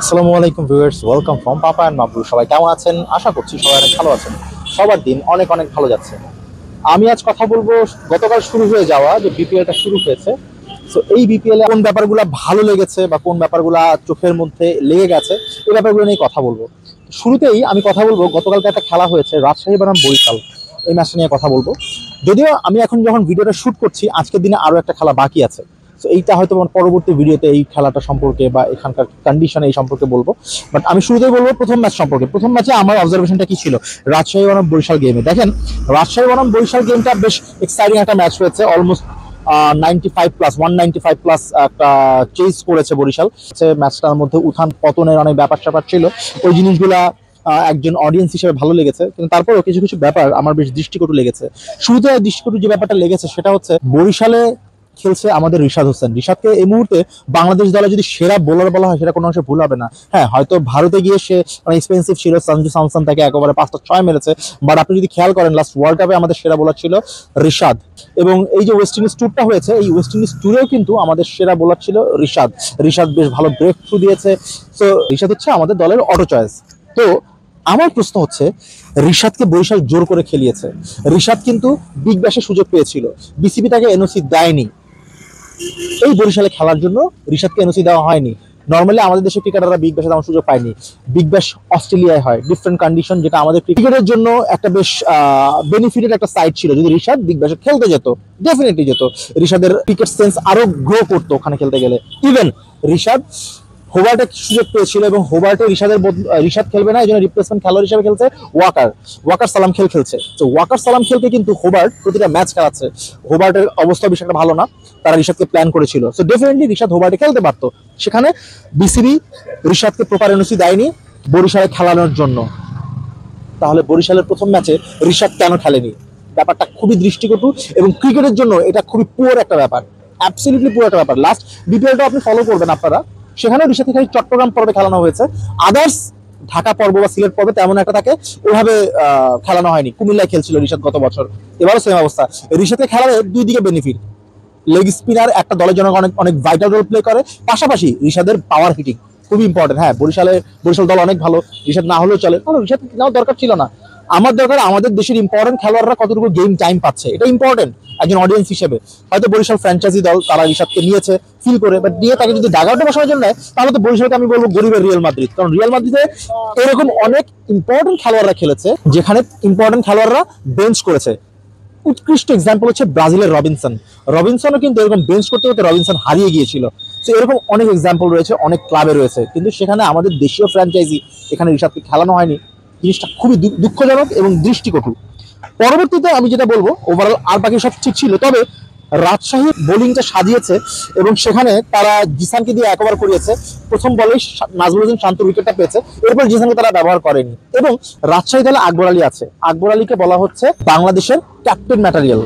আসসালামু আলাইকুম viewers, welcome from papa and Mabrur. সবাই কেমন আছেন? আশা করছি সবাই অনেক ভালো আছেন। সবার দিন অনেক অনেক ভালো যাচ্ছে। আমি আজ কথা বলবো গতকাল শুরু হয়ে যাওয়া যে বিপিএলটা শুরু হয়েছে। সো এই বিপিএল এ কোন ব্যাপারগুলো ভালো লেগেছে বা কোন ব্যাপারগুলো চোখের মধ্যে লেগে গেছে, এই ব্যাপারগুলো নিয়ে কথা বলবো। শুরুতেই আমি কথা বলবো, গতকালকে একটা খেলা হয়েছে রাজশাহী বনাম বরিশাল, এই ম্যাচটা নিয়ে কথা বলবো। যদিও আমি এখন যখন ভিডিওটা শুট করছি, আজকের দিনে আরো একটা খেলা বাকি আছে। তো এইটা হয়তো আমার পরবর্তী ভিডিওতে এই খেলাটা সম্পর্কে বা এখানকার কন্ডিশন এই সম্পর্কে বলবো। বাট আমি শুরুতেই বলবো প্রথম ম্যাচ সম্পর্কে। প্রথম ম্যাচে আমার অবজারভেশনটা কি ছিল রাজশাহী বনাম বরিশাল গেমে? দেখেন, রাজশাহী বনাম বরিশাল গেমটা বেশ এক্সাইটিং একটা ম্যাচ হয়েছে। অলমোস্ট 195 প্লাস একটা চেজ করেছে বরিশাল। ম্যাচটার মধ্যে উত্থান পতনের অনেক ব্যাপার স্যাপার ছিল, ওই জিনিসগুলা একজন অডিয়েন্স হিসেবে ভালো লেগেছে। কিন্তু তারপরেও কিছু কিছু ব্যাপার আমার বেশ দৃষ্টিকটু লেগেছে। শুরুতে দৃষ্টিকটু যে ব্যাপারটা লেগেছে সেটা হচ্ছে, বরিশালে খেলছে আমাদের রিশাদ হোসেন। রিশাদকে এই মুহূর্তে বাংলাদেশ দলে যদি সেরা বোলার বলা হয়, সেটা কোনো অংশে ভুল হবে না। হ্যাঁ, হয়তো ভারতে গিয়ে সে অনেক এক্সপেন্সিভ ছিল, সঞ্জু স্যামসন তাকে একেবারে 5টা 6 মেরেছে। বাট আপনি যদি খেয়াল করেন, লাস্ট ওয়ার্ল্ড কাপে আমাদের সেরা বোলার ছিল রিশাদ। এবং এই যে ওয়েস্ট ইন্ডিজ ট্যুরটা হয়েছে, এই ওয়েস্ট ইন্ডিজ ট্যুরেও কিন্তু আমাদের সেরা বোলার ছিল রিশাদ। রিশাদ বেশ ভালো ব্রেক থ্রু দিয়েছে। সো রিশাদ হচ্ছে আমাদের দলের অটো চয়েস। তো আমার প্রশ্ন হচ্ছে, রিশাদকে বরিশাল জোর করে খেলিয়েছে। রিশাদ কিন্তু বিগ ব্যাশে সুযোগ পেয়েছিল, বিসিবি তাকে এনওসি দেয়নি এই বরিশালে খেলার জন্য। রিশাদকে এনওসি দেওয়া হয়নি। নর্মালি আমাদের দেশের ক্রিকেটাররা বিগ ব্যাশে তেমন সুযোগ পায়নি। বিগ ব্যাশ অস্ট্রেলিয়ায় হয়, ডিফারেন্ট কন্ডিশন, যেটা আমাদের ক্রিকেটের জন্য একটা বেশ বেনিফিটেড একটা সাইড ছিল। যদি রিশাদ বিগ ব্যাশে খেলতে যেত, ডেফিনেটলি যেত। রিশাদের ক্রিকেট সেন্স আরো গ্রো করতো ওখানে খেলতে গেলে। ইভেন রিশাদ হোবার্টে সুযোগ পেয়েছিল, এবং হোবার্টে রিশাদ খেলবে না, এই জন্য রিপ্লেসমেন্ট খেলোয়াড় হিসেবে খেলছে ওয়াকার সালাম খেলছে। তো ওয়াকার সালাম খেলতে কিন্তু হোবার্ট প্রতিটা ম্যাচ খেলাচ্ছে। হোবার্টের অবস্থা বেশ একটা ভালো না, তারা রিশাদকে প্ল্যান করেছিল। সো ডেফিনেটলি রিশাদ হোবার্টে খেলতে পারতো। সেখানে বিসিবি রিশাদকে প্রপার এনওসি দেয়নি বরিশালে খেলানোর জন্য। তাহলে বরিশালের প্রথম ম্যাচে রিশাদ কেন খেলেনি? ব্যাপারটা খুবই দৃষ্টিকটু, এবং ক্রিকেটের জন্য এটা খুবই পুয়ার একটা ব্যাপার, অ্যাবসলিউটলি পুয়ার একটা ব্যাপার। লাস্ট বিপিএলটা আপনি ফলো করবেন আপনারা, সেখানে রিশাদকে খালি চট্টগ্রাম পর্বে খেলানো হয়েছে। আদার্স ঢাকা পর্ব বা সিলেট পর্বে তেমন একটা তাকে ওইভাবে খেলানো হয়নি। কুমিল্লায় খেলছিল রিশাদ গত বছর, এবারও সেম অবস্থা। রিশাদকে খেলার দুই দিকে বেনিফিট। লেগ স্পিনার একটা দলের জন্য অনেক অনেক ভাইটাল রোল প্লে করে, পাশাপাশি রিশাদের পাওয়ার হিটিং খুবই ইম্পর্টেন্ট। হ্যাঁ, বরিশাল দল অনেক ভালো, রিশাদ না হলেও চলে, কারণ রিশাদ নেওয়ার দরকার ছিল না। আমার দরকার আমাদের দেশের ইম্পর্টেন্ট খেলোয়াড়রা কতটুকু গেম টাইম পাচ্ছে, এটা ইম্পর্টেন্ট একজন অডিয়েন্স হিসেবে। হয়তো বরিশাল ফ্র্যাঞ্চাইজি দল, তারা রিশাদকে নিয়েছে ফিল করে, বাট দিয়ে তাকে যদি ডাগ আউটে বসানোর জন্য তাহলে তো বরিশালকে আমি বলবো গরিবের রিয়াল মাদ্রিদ। কারণ রিয়াল মাদ্রিদে এরকম অনেক ইম্পর্টেন্ট খেলোয়াড়রা খেলেছে, যেখানে ইম্পর্টেন্ট খেলোয়াড়রা বেঞ্চ করেছে। উৎকৃষ্ট এক্সাম্পল হচ্ছে ব্রাজিলের রবিনসনও কিন্তু এরকম বেঞ্চ করতে করতে রবিনসন হারিয়ে গিয়েছিল। তো এরকম অনেক এক্সাম্পল রয়েছে, অনেক ক্লাবে রয়েছে, কিন্তু সেখানে আমাদের দেশীয় ফ্র্যাঞ্চাইজি এখানে রিশাদকে খেলানো হয়নি। জিনিসটা খুবই দুঃখজনক এবং দৃষ্টিকটু। পরবর্তীতে আমি যেটা বলবো, ওভারঅল আর বাকি সব ঠিক ছিল, তবে রাজশাহী বোলিংটা সাজিয়েছে এবং সেখানে তারা জিসানকে দিয়ে এক ওভার করিয়েছে। প্রথম বলেই নাজমুল হোসেন শান্ত উইকেটটা পেয়েছে, এরপর জিসানকে তারা ব্যবহার করেনি। এবং রাজশাহী দলে আকবর আলী আছে। আকবর আলীকে বলা হচ্ছে বাংলাদেশের ক্যাপ্টেন ম্যাটেরিয়াল।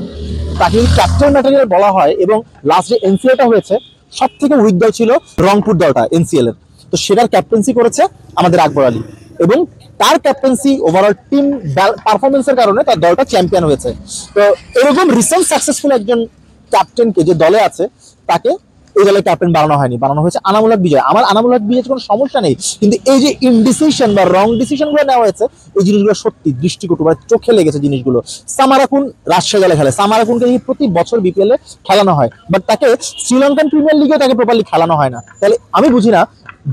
তাকে যদি ক্যাপ্টেন ম্যাটেরিয়াল বলা হয়, এবং লাস্টে এনসিএলটা হয়েছে, সব থেকে উইক দল ছিল রংপুর দলটা এনসিএল এর। তো সেটার ক্যাপ্টেন্সি করেছে আমাদের আকবর আলী, এবং তার ক্যাপ্টেন্সি ওভারঅল টিম পারফরমেন্সের কারণে তার দলটা চ্যাম্পিয়ন হয়েছে। তো এরকম রিসেন্ট সাকসেসফুল একজন ক্যাপ্টেনকে যে দলে আছে, তাকে এই দলে ক্যাপ্টেন বানানো হয়নি, বানানো হয়েছে আনামুল হক বিজয়। আমার আনামুল হক বিজয়ের কোনো সমস্যা নেই, কিন্তু এই যে ইনডিসিশন বা রং ডিসিশন গুলো নেওয়া হয়েছে, এই জিনিসগুলো সত্যি দৃষ্টিকটু, মানে চোখে লেগেছে জিনিসগুলো। সামারাকুন রাজশাহী দলে খেলে, সামারাকুনকে প্রতি বছর বিপিএল এ খেলানো হয়, বাট তাকে শ্রীলঙ্কান প্রিমিয়ার লিগে তাকে প্রপারলি খেলানো হয় না। তাহলে আমি বুঝি না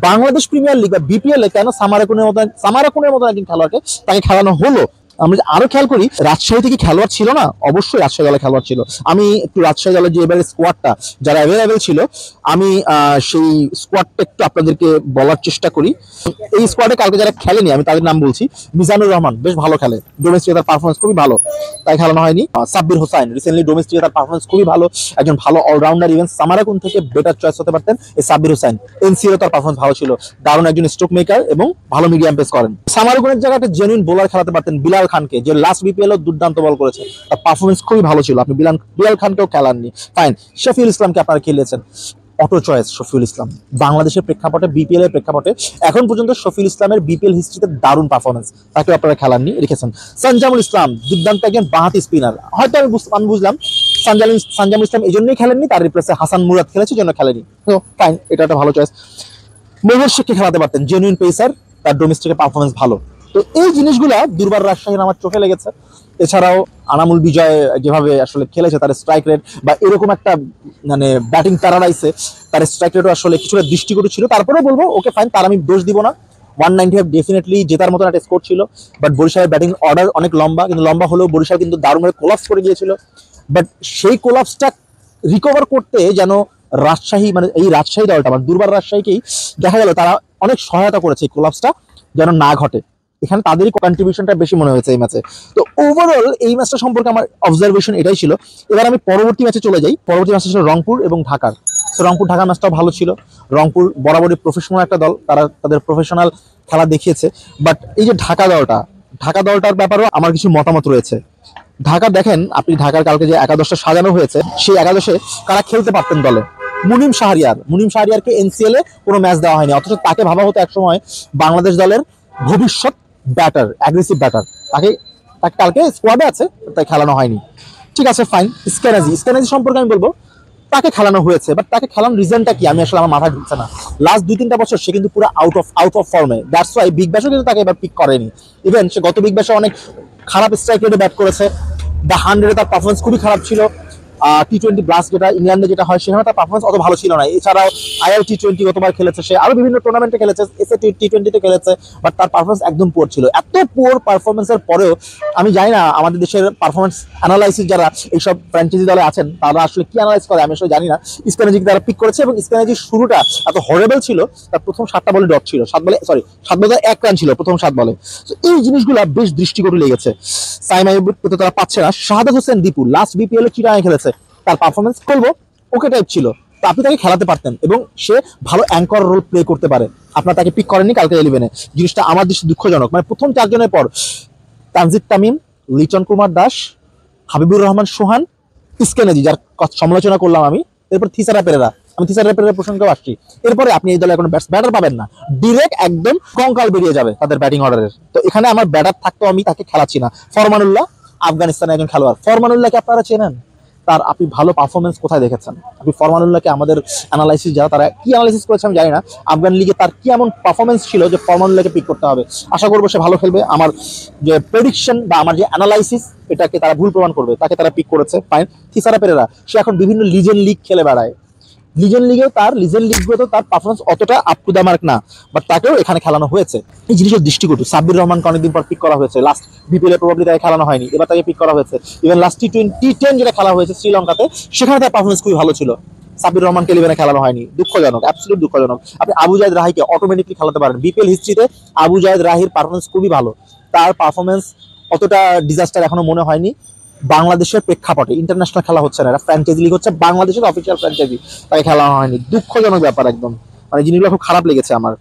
বাংলাদেশ প্রিমিয়ার লিগ বা বিপিএল এ কেন সামারাকুনের মতো একজন খেলোয়াড়কে তাকে খেলানো হলো। আমরা আরো খেয়াল করি, রাজশাহী থেকে খেলোয়াড় ছিল না? অবশ্যই রাজশাহী দলে খেলোয়াড় ছিল। আমি একটু রাজশাহী দলের যে এবারে স্কোয়াডটা যারা অ্যাভেলেবেল ছিল, আমি সেই স্কোয়াডটা একটু আপনাদেরকে বলার চেষ্টা করি। এই স্কোয়াডে কালকে যারা খেলেনি আমি তাদের নাম বলছি। মিজানুর রহমান বেশ ভালো খেলে, ডোমেস্টিকে তার পারফরমেন্স খুবই ভালো, তাই খেলানো হয়নি। সাব্বির হোসাইন রিসেন্টলি ডোমেস্টিকে তার পারফরমেন্স খুবই ভালো, একজন ভালো অলরাউন্ডার। ইভেন সামারাকুন থেকে বেটার চয়েস হতে পারতেন এই সাব্বির হোসাইন। এনসিএল তার পারফরমেন্স ভালো ছিল, দারুণ একজন স্ট্রোক মেকার এবং ভালো মিডিয়াম পেস করেন। সামারাকুনের জায়গায় একটা জেনুইন বোলার খেলাতে পারতেন বিলাল খানকে, যে লাস্ট বিপিএল দুর্দান্ত বল করেছে, তার পারফরমেন্স খুবই ভালো ছিল। আপনি বিলাল খানকেও খেলাননি, ফাইন। শফিউল ইসলামকে আপনারা খেলিয়েছেন, অটো চয়েস শফিউল ইসলাম। বাংলাদেশের প্রেক্ষাপটে, বিপিএল এর প্রেক্ষাপটে এখন পর্যন্ত শফিউল ইসলামের বিপিএল হিস্ট্রিতে দারুণ পারফরমেন্স, তাকে আপনারা খেলাননি, রেখেছেন। সঞ্জামুল ইসলাম দুর্দান্ত একজন বাঁহাতি স্পিনার, হয়তো আমি বুঝলাম সঞ্জামুল ইসলাম এই জন্যই খেলেননি, তার রিপ্লেসে হাসান মুরাদ খেলেছে, জন্য খেলেনি। তো ফাইন, এটা একটা ভালো চয়েস। মেহের শেখকে খেলাতে পারতেন, জেনুইন পেসার, তার ডোমেস্টিকের পারফরমেন্স ভালো। তো এই জিনিসগুলা দুর্বার রাজশাহীর আমার চোখে লেগেছে। এছাড়াও আনামুল বিজয় যেভাবে আসলে খেলেছে, তার স্ট্রাইক রেট বা এরকম একটা মানে ব্যাটিং প্যারাডাইসে তার স্ট্রাইক রেটও আসলে কিছুটা দৃষ্টিকটু ছিল। তারপরেও বলবো ওকে ফাইন, তার আমি দোষ দিব না। 195 ডেফিনেটলি জেতার মতন একটা স্কোর ছিল, বাট বরিশালের ব্যাটিং অর্ডার অনেক লম্বা, কিন্তু লম্বা হলেও বরিশাল কিন্তু দারুণভাবে কোলাপস করে গিয়েছিল। বাট সেই কোলাপসটা রিকভার করতে যেন রাজশাহী, মানে এই রাজশাহী দলটা মানে দুর্বার রাজশাহীকেই দেখা গেল তারা অনেক সহায়তা করেছে এই কোলাপসটা যেন না ঘটে। এখানে তাদেরই কন্ট্রিবিউশনটা বেশি মনে হয়েছে এই ম্যাচে। তো ওভারঅল এই ম্যাচটা সম্পর্কে আমার অবজারভেশন এটাই ছিল। এবার আমি পরবর্তী ম্যাচে চলে যাই। পরবর্তী ম্যাচটা ছিল রংপুর এবং ঢাকার। তো রংপুর ঢাকার ম্যাচটাও ভালো ছিল। রংপুর বরাবরই প্রফেশনাল একটা দল, তারা তাদের প্রফেশনাল খেলা দেখিয়েছে। বাট এই যে ঢাকা দলটার ব্যাপারেও আমার কিছু মতামত রয়েছে। ঢাকা দেখেন আপনি, ঢাকার কালকে যে একাদশটা সাজানো হয়েছে সেই একাদশে কারা খেলতে পারতেন দলে? মুনিম শাহরিয়ারকে এনসিএল এ কোনো ম্যাচ দেওয়া হয়নি, অথচ তাকে ভাবা হতো একসময় বাংলাদেশ দলের ভবিষ্যৎ ব্যাটার, অ্যাগ্রেসিভ ব্যাটার। তাকে তাকে কালকে স্কোয়াডে আছে, তাই খেলানো হয়নি। ঠিক আছে ফাইন। স্ক্যানাজি সম্পর্কে আমি বলবো তাকে খেলানো হয়েছে, বাট তাকে খেলানোর রিজনটা কি আমি আসলে আমার মাথায় ঢুকছে না। লাস্ট 2-3টা বছর সে কিন্তু পুরো আউট অফ ফর্মে, দ্যাটস ওয়াই বিগ ব্যাশও কিন্তু তাকে এবার পিক করেনি। ইভেন সে গত বিগ ব্যাশে অনেক খারাপ স্ট্রাইক রেটে ব্যাট করেছে। দ্য 100-এ তার পারফরমেন্স খুবই খারাপ ছিল। টি-20 ব্লাস্ট যেটা ইংল্যান্ডে যেটা হয় সেখানে তার পারফরমেন্স অত ভালো ছিল না। এছাড়াও আইএল টি-20 গতবার খেলেছে সে, আরো বিভিন্ন টুর্নামেন্টে খেলেছে, এসএ টি-20তে খেলেছে, বাট তার পারফরমেন্স একদম পুয়ার ছিল। এত পুয়ার পারফরমেন্সের পরেও আমি জানি না আমাদের দেশের পারফরমেন্স অ্যানালাইসিস যারা এইসব ফ্র্যাঞ্চাইজি দলে আছেন তারা আসলে কি অ্যানালাইজ করে আমি আসলে জানি না। স্ক্যানাজিকে তারা পিক করেছে এবং স্ক্যানাজির শুরুটা এত হরেবল ছিল, তার প্রথম 7টা বলে ডট ছিল, 7 বলে 1 রান ছিল প্রথম 7 বলে। তো এই জিনিসগুলো বেশ দৃষ্টিকটু লেগেছে। সাইম আইয়ুবকে তো তারা পাচ্ছে না। শাহাদাত হোসেন দীপু লাস্ট বিপিএল এ চিটাগাং খেলেছে, তার পারফরমেন্স বলবো ওকে টাইপ ছিল। তো আপনি তাকে খেলাতে পারতেন এবং সে ভালো অ্যাঙ্কর রোল প্লে করতে পারে। আপনার তাকে পিক করেননি কালকে 11-এ, জিনিসটা আমার দৃষ্টি দুঃখজনক। মানে প্রথম 4 জনের পর তানজিদ তামিম, লিটন কুমার দাস, হাবিবুর রহমান সোহান, স্ক্যানাজি যার সমালোচনা করলাম আমি, এরপর থিসারা পেরেরা, আমি থিসারা পেরেরা প্রসঙ্গেও আসছি। এরপরে আপনি এই দলে কোনো ব্যাটার পাবেন না, ডিরেক্ট একদম কঙ্কাল বেরিয়ে যাবে তাদের ব্যাটিং অর্ডারের। তো এখানে আমার ব্যাটার থাকতেও আমি তাকে খেলাচ্ছি না। ফরমানুল্লাহ আফগানিস্তানের একজন খেলোয়াড়। ফরমানুল্লাহকে আপনারা চেনেন? তার আপনি ভালো পারফরমেন্স কোথায় দেখেছেন? আপনি ফরমানুল্লাহকে আমাদের অ্যানালাইসিস যারা তারা কি অ্যানালাইসিস করেছে আমি জানি না, আফগান লিগে তার কি এমন পারফরমেন্স ছিল যে ফরমানুল্লাহকে পিক করতে হবে। আশা করবো সে ভালো খেলবে। আমার যে প্রেডিকশন বা আমার যে অ্যানালাইসিস এটাকে তারা ভুল প্রমাণ করবে। তাকে তারা পিক করেছে ফাইন। থিসারা পেরেরা সে এখন বিভিন্ন লিজেন্ড লিগ খেলে বেড়ায়, লিজেন্ড লিগগুলোতে তার পারফরমেন্স অতটা আপ টু দ্য মার্ক না, বাট তাকেও এখানে খেলানো হয়েছে। এই জিনিসের দৃষ্টিকটু। সাব্বির রহমানকে অনেকদিন পর পিক করা হয়েছে, লাস্ট বিপিএল এ প্রবাবলি তাকে খেলানো হয়নি, এবার তাকে পিক করা হয়েছে। ইভেন লাস্ট টি10 যেটা খেলা হয়েছে শ্রীলঙ্কাতে সেখানে তার পারফরমেন্স খুবই ভালো ছিল। সাব্বির রহমানকে 11-এ খেলানো হয়নি, দুঃখজনক, অ্যাবসলিউট দুঃখজনক। আপনি আবু জায়েদ রাহিকে অটোমেটিকলি খেলাতে পারেন। বিপিএল হিস্ট্রিতে আবু জায়েদ রাহির পারফরমেন্স খুবই ভালো, তার পারফরমেন্স অতটা ডিজাস্টার এখনো মনে হয়নি। বাংলাদেশের প্রেক্ষাপটে ইন্টারন্যাশনাল খেলা হচ্ছে না, এটা ফ্র্যাঞ্চাইজি লিগ হচ্ছে, বাংলাদেশের অফিসিয়াল ফ্র্যাঞ্চাইজি, তাকে খেলা হয়নি। দুঃখজনক ব্যাপার একদম, মানে জিনিসগুলো খুব খারাপ লেগেছে আমার।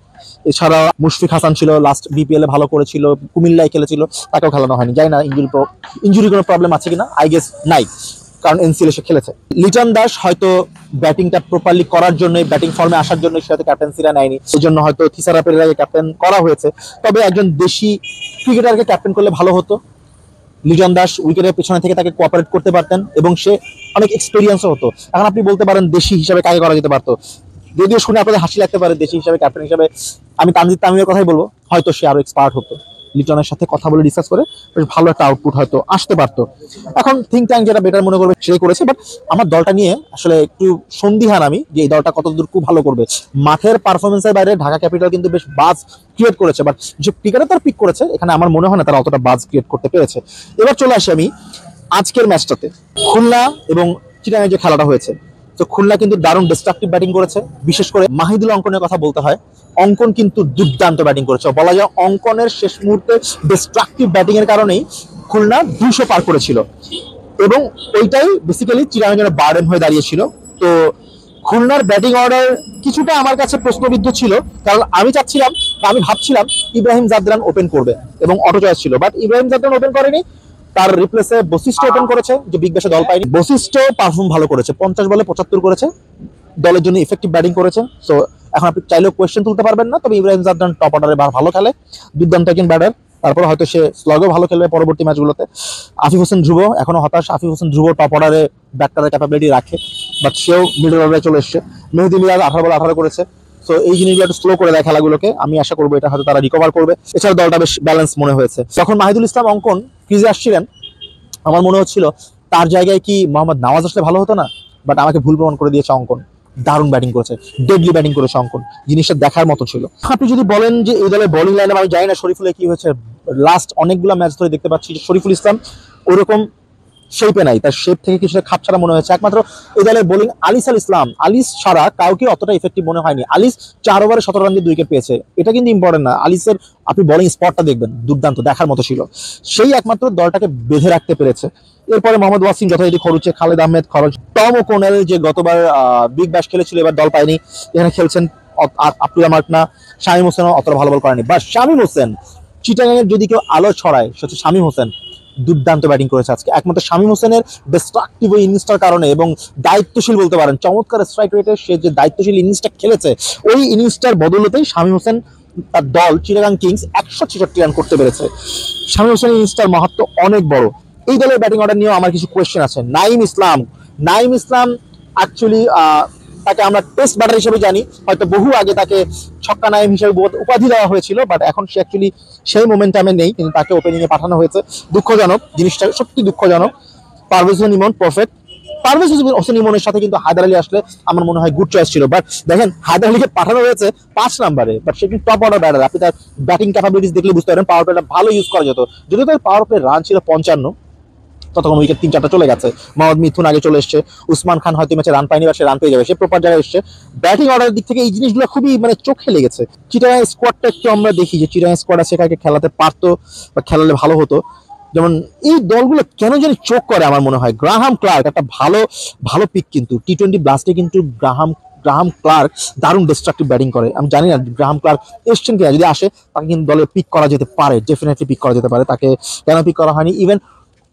এছাড়া মুশফিক হাসান ছিল লাস্ট বিপিএল এ ভালো করেছিল, কুমিল্লায় খেলেছিল, তাকেও খেলানো হয়নি। জানি না ইঞ্জুরি কোনো প্রবলেম আছে কিনা, আই গেস নাই, কারণ এনসিএল এসে খেলেছে। লিটন দাস হয়তো ব্যাটিংটা প্রপারলি করার জন্য, ব্যাটিং ফর্মে আসার জন্য সাথে ক্যাপ্টেন্সিরা নেয়নি, এই জন্য হয়তো থিসারা পেরেরাকে ক্যাপ্টেন করা হয়েছে। তবে একজন দেশি ক্রিকেটারকে ক্যাপ্টেন করলে ভালো হতো। লিটন দাস উইকেটের পেছনে থেকে তাকে কোঅপারেট করতে পারতেন এবং সে অনেক এক্সপিরিয়েন্সও হতো। এখন আপনি বলতে পারেন দেশি হিসাবে কাকে করা যেতে পারতো, যদিও শুনে আপনাদের হাসি লাগতে পারে, দেশি হিসাবে ক্যাপ্টেন হিসাবে আমি তানজিদ তামিমের কথাই বলবো, হয়তো সে আরো এক্সপার্ট হতো। লিটনের সাথে কথা বলে ডিসকাস করে বেশ ভালো একটা আউটপুট হয়তো আসতে পারতো। এখন থিঙ্ক ট্যাঙ্ক যেটা বেটার মনে করবে সেটাই করেছে। বাট আমার দলটা নিয়ে আসলে একটু সন্দিহান আমি, যে এই দলটা কতদূর খুব ভালো করবে। মাঠের পারফরমেন্সের বাইরে ঢাকা ক্যাপিটাল কিন্তু বেশ বাজ ক্রিয়েট করেছে, বাট যে ক্রিকেটার তার পিক করেছে এখানে আমার মনে হয় না তারা অতটা বাজ ক্রিয়েট করতে পেরেছে। এবার চলে আসি আমি আজকের ম্যাচটাতে, খুলনা এবং চিটাগাংয়ে যে খেলাটা হয়েছে। তো খুলনা কিন্তু দারুণ ডিস্ট্রাকটিভ ব্যাটিং করেছে, বিশেষ করে মাহিদুল অঙ্কনের কথা বলতে হয়। অঙ্কন কিন্তু দুর্দান্ত ব্যাটিং করেছে, বলা যায় অঙ্কনের শেষ মুহূর্তে ডিস্ট্রাকটিভ ব্যাটিং এর কারণেই খুলনা 200 পার করেছিল এবং ওইটাই বেসিক্যালি চিটাগাংয়ের জন্য বার্ডেন হয়ে দাঁড়িয়েছিল। তো খুলনার ব্যাটিং অর্ডার কিছুটা আমার কাছে প্রশ্নবিদ্ধ ছিল, কারণ আমি চাচ্ছিলাম বা আমি ভাবছিলাম ইব্রাহিম জাদরান ওপেন করবে এবং অটো চয়েস ছিল, বাট ইব্রাহিম জাদরান ওপেন করেনি, তার রিপ্লেসে বশিষ্ঠ ওপেন করেছে, যে বিগ ব্যাশে দল পায়নি। বশিষ্ঠ পারফর্ম ভালো করেছে, 50 বলে 75 করেছে, দলের জন্য ইফেক্টিভ ব্যাটিং করেছে। সো এখন আপনি চাইলেও কোয়েশ্চেন তুলতে পারবেন না, তবে ইব্রাহিম জাদরান টপ অর্ডারে ভালো খেলে, দুর্দান্ত একজন ব্যাটার। তারপর হয়তো সে স্লগও ভালো খেলবে পরবর্তী ম্যাচগুলোতে। আফিফ হোসেন ধ্রুব এখনো হতাশ, আফিফ হোসেন ধ্রুব টপ অর্ডারে ব্যাট করার ক্যাপাবিলিটি রাখে, বাট সেও মিডল অর্ডারে চলে এসছে। মেহেদী মিরাজ 18 বলে 18 করেছে, সো এই জিনিসগুলো একটু স্লো করে দেয় খেলাগুলোকে। আমি আশা করবো এটা হয়তো তারা রিকভার করবে। এছাড়া দলটা বেশ ব্যালেন্স মনে হয়েছে। যখন মাহিদুল ইসলাম অঙ্কন ক্রিজে আসছিলেন, আমার মনে হচ্ছিল তার জায়গায় কি মোহাম্মদ নওয়াজ আসলে ভালো হতো না, বাট আমাকে ভুল প্রমাণ করে দিয়েছে অঙ্কন। দারুণ ব্যাটিং করেছে, ডেডলি ব্যাটিং করেছে অঙ্কন, জিনিসটা দেখার মতো ছিল। আপনি যদি বলেন যে এই দলের বোলিং লাইনে, আমি জানি না শরীফুলের কি হয়েছে, লাস্ট অনেকগুলো ম্যাচ ধরে দেখতে পাচ্ছি যে শরীফুল ইসলাম ওরকম শেপে নাই, তার শেপ থেকে কিছুটা খাপছাড়া মনে হয়েছে। একমাত্র এই দলের বোলিং আলিস আল ইসলাম, আলিস ছাড়া কাউকে অতটা ইফেক্টিভ মনে হয়নি। আলিস 4 ওভারে 17 রান দিয়ে 2 উইকেট পেয়েছে, এটা কিন্তু ইম্পর্টেন্ট না। আলিসের আপনি বোলিং স্পটটা দেখবেন, দুর্দান্ত, দেখার মতো ছিল। সেই একমাত্র দলটাকে বেঁধে রাখতে পেরেছে। এরপরে মোহাম্মদ ওয়াসিম যথারীতি খরচে, খালেদ আহমেদ খরচ, টম ও কোনেল যে গতবার বিগ ব্যাশ খেলেছিল এবার দল পায়নি, এখানে খেলছেন আব্দুল্লাহ মার্কনা। শামীম হোসেনও অতটা ভালো বল করেনি। বা শামীম হোসেন, চিটাগাংয়ের যদি কেউ আলো ছড়ায় সে হচ্ছে শামীম হোসেন। দুর্দান্ত ব্যাটিং করেছে আজকে। একমাত্র শামীম হোসেনের ডিস্ট্রাকটিভ ওই ইনিংসটার কারণে এবং দায়িত্বশীল বলতে পারেন, চমৎকার স্ট্রাইক রেটে সে যে দায়িত্বশীল ইনিংসটা খেলেছে, ওই ইনিংসটার বদলতেই শামীম হোসেন তার দল চিটাগাং কিংস 166 রান করতে পেরেছে। শামীম হোসেনের ইনিংসটার মাহাত্ম্য অনেক বড়। এই দলের ব্যাটিং অর্ডার নিয়েও আমার কিছু কোয়েশ্চেন আছে। নাইম ইসলাম অ্যাকচুয়ালি তাকে আমরা টেস্ট ব্যাটার হিসেবে জানি, হয়তো বহু আগে তাকে ছক্কা নাইম হিসেবে উপাধি দেওয়া হয়েছিল, বাট এখন সে অ্যাকচুয়ালি সেই মোমেন্টামে নেই, কিন্তু তাকে ওপেনিং এ পাঠানো হয়েছে। দুঃখজনক, জিনিসটা সত্যি দুঃখজনক। পারভেজ হোসেন ইমন পারফেক্ট। পারভেজ হোসেন ইমনের সাথে কিন্তু হায়দার আলী আসলে আমার মনে হয় গুড চয়েস ছিল, বাট দেখেন হায়দার আলীকে পাঠানো হয়েছে 5 নম্বরে, বাট সে কিন্তু টপ অর্ডার ব্যাটার। আপনি তার ব্যাটিং ক্যাপাবিলিটিস দেখলে বুঝতে পারেন পাওয়ার প্লেটা ভালো ইউজ করা যেত। যদিও তার পাওয়ার প্লে রান ছিল 55, ততক্ষণ উইকেট 3-4টা চলে গেছে। মোহাম্মদ মিথুন আগে চলে এসছে, উসমান খান হয়তো ম্যাচে রান পায়নি, বা সে রান পেয়ে যাবে, সে প্রপার জায়গায় এসছে। ব্যাটিং অর্ডারের দিক থেকে এই জিনিসগুলো খুবই মানে চোখে লেগেছে। চিটাগাং স্কোয়াডটা একটু আমরা দেখি যে চিটাগাং স্কোয়াড আছে, কাকে খেলাতে পারতো বা খেলালে ভালো হতো। যেমন এই দলগুলো কেন জানি চোখ করে আমার মনে হয়। গ্রাহাম ক্লার্ক একটা ভালো ভালো পিক, কিন্তু টি20 ব্লাস্টে কিন্তু গ্রাহাম ক্লার্ক দারুণ ডিস্ট্রাকটিভ ব্যাটিং করে। আমি জানি না গ্রাহাম ক্লার্ক এসছেন কিনা, যদি আসে তাকে কিন্তু দলে পিক করা যেতে পারে, ডেফিনেটলি পিক করা যেতে পারে। তাকে কেন পিক করা হয়নি? ইভেন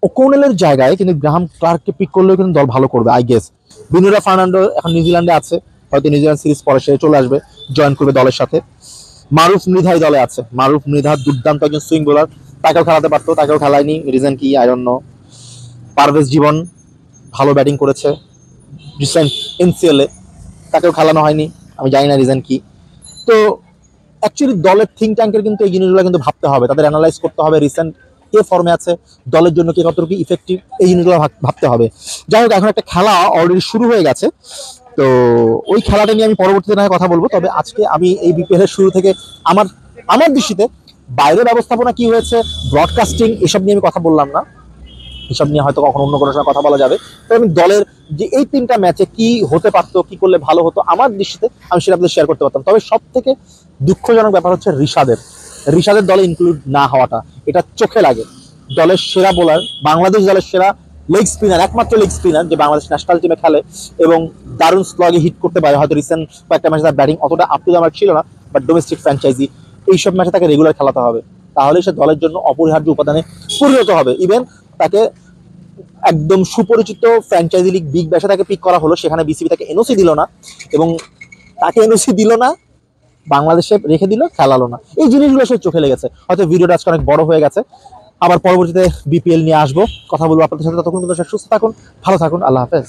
ওকোনেলের জায়গায় কিন্তু গ্রাহাম ক্লার্ককে পিক করলেও কিন্তু দল ভালো করবে আই গেস। বিনুরা ফার্নান্ডো এখন নিউজিল্যান্ডে আছে, হয়তো নিউজিল্যান্ড সিরিজ পরে সে চলে আসবে, জয়েন করবে দলের সাথে। মারুফ মৃধাই দলে আছে। মারুফ মৃধা দুর্দান্ত একজন সুইং বোলার, তাকেও খেলাতে পারতো, তাকেও খেলায়নি, রিজন কি আই ডোন্ট নো। পারভেজ জীবন ভালো ব্যাটিং করেছে রিসেন্ট এনসিএলে, তাকেও খেলানো হয়নি, আমি জানি না রিজন কি। তো অ্যাকচুয়ালি দলের থিঙ্ক ট্যাঙ্কের কিন্তু এই জিনিসগুলো কিন্তু ভাবতে হবে, তাদের অ্যানালাইজ করতে হবে রিসেন্ট কে ফর্মে আছে, দলের জন্য কে কতটুকু ইফেক্টিভ, এই জিনিসগুলো ভাবতে হবে। যাই হোক, এখন একটা খেলা অলরেডি শুরু হয়ে গেছে, তো ওই খেলাটা নিয়ে আমি পরবর্তীতে না কথা বলবো। তবে আজকে আমি এই বিপিএল এর শুরু থেকে আমার দৃষ্টিতে বাইরে ব্যবস্থাপনা কি হয়েছে, ব্রডকাস্টিং, এসব নিয়ে আমি কথা বললাম না, এসব নিয়ে হয়তো কখনো অন্য কোনো সময় কথা বলা যাবে। তো আমি দলের যে এই 3টা ম্যাচে কি হতে পারতো, কি করলে ভালো হতো, আমার দৃষ্টিতে আমি সেটা আপনাদের শেয়ার করতে পারতাম। তবে সব থেকে দুঃখজনক ব্যাপার হচ্ছে রিশাদের দলে ইনক্লুড না হওয়াটা, এটা চোখে লাগে। দলের সেরা বোলার, বাংলাদেশ দলের সেরা লেগ স্পিনার, একমাত্র লেগ স্পিনার যে বাংলাদেশ ন্যাশনাল টিমে খেলে এবং দারুণ স্লগে হিট করতে পারে। হয়তো রিসেন্ট কয়েকটা ম্যাচে তার ব্যাটিং অতটা আপ টু দ্য মার্ক ছিল না, বাট ডোমেস্টিক ফ্র্যাঞ্চাইজি এইসব ম্যাচে তাকে রেগুলার খেলাতে হবে, তাহলে সে দলের জন্য অপরিহার্য উপাদানে পরিণত হবে। ইভেন তাকে একদম সুপরিচিত ফ্র্যাঞ্চাইজি লিগ বিগ ব্যাশে তাকে পিক করা হলো, সেখানে বিসিবি তাকে এনওসি দিল না, এবং তাকে এনওসি দিল না, বাংলাদেশে রেখে দিল, খেলালো না। এই জিনিসগুলো সে চোখে লেগেছে। হয়তো ভিডিওটা আজকে অনেক বড় হয়ে গেছে, আবার পরবর্তীতে বিপিএল নিয়ে আসবো, কথা বলবো আপনাদের সাথে। ততক্ষণ সুস্থ থাকুন, ভালো থাকুন, আল্লাহ হাফেজ।